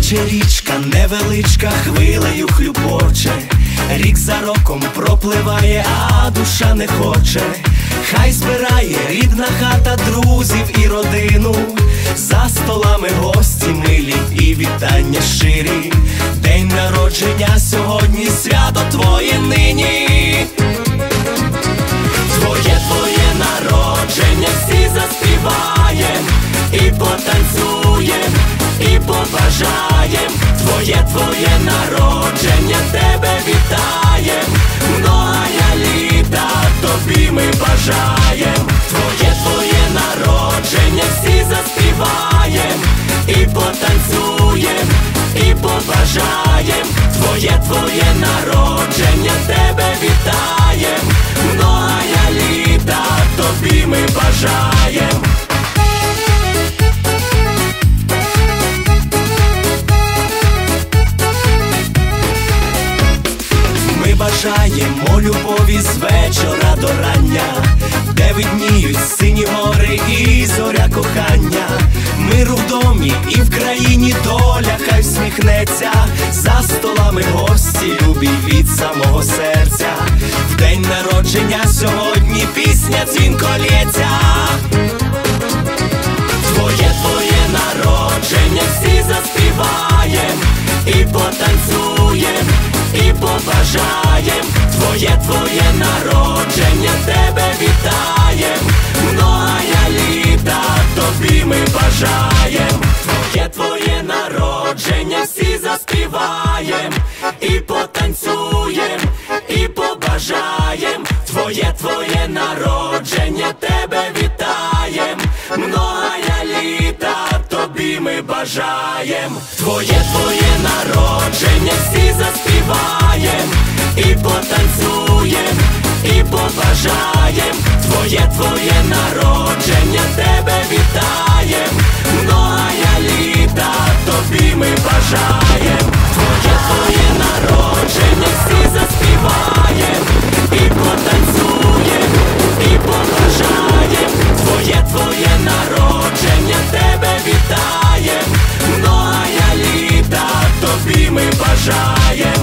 Тече річка невеличка, хвилею хлюпоче, рік за роком пропливає, а душа не хоче. Хай збирає рідна хата друзів і родину, за столами гості милі і вітання щирі. День народження сьогодні, свято твоє нині. Твоє народження, всі заспіваєм і потанцюєм, і побажаєм. Твоє народження, тебе вітаєм, многая літа тобі ми бажаєм. Твоє народження, всі заспіваєм і потанцюєм, і побажаєм. Твоє народження, тебе вітаєм, многая літа тобі ми бажаєм. Ми бажаємо любові з вечора до рання, де видніють сині гори і зоря кохання. Миру в домі і в країні, доля хай всміхнеться, за столами гості любі від самого серця. В день народження сьогодні пісня дзвінко лється. Твоє народження, всі заспіваєм і потанцюєм, і побажаєм. Твоє народження, тебе вітаєм, многая літа тобі ми бажаєм. Твоє народження, всі заспіваєм і потанцюєм, і побажаєм. Твоє народження, тебе вітаєм, многая літа тобі ми бажаєм. Твоє народження, всі заспіваєм і потанцюєм, і побажаєм. Твоє народження, тебе вітаєм, многая літа тобі ми бажаєм. Твоє народження, всі заспіваєм і потанцюєм, і побажаєм. Твоє народження, тебе вітаєм, многая літа тобі ми бажаєм.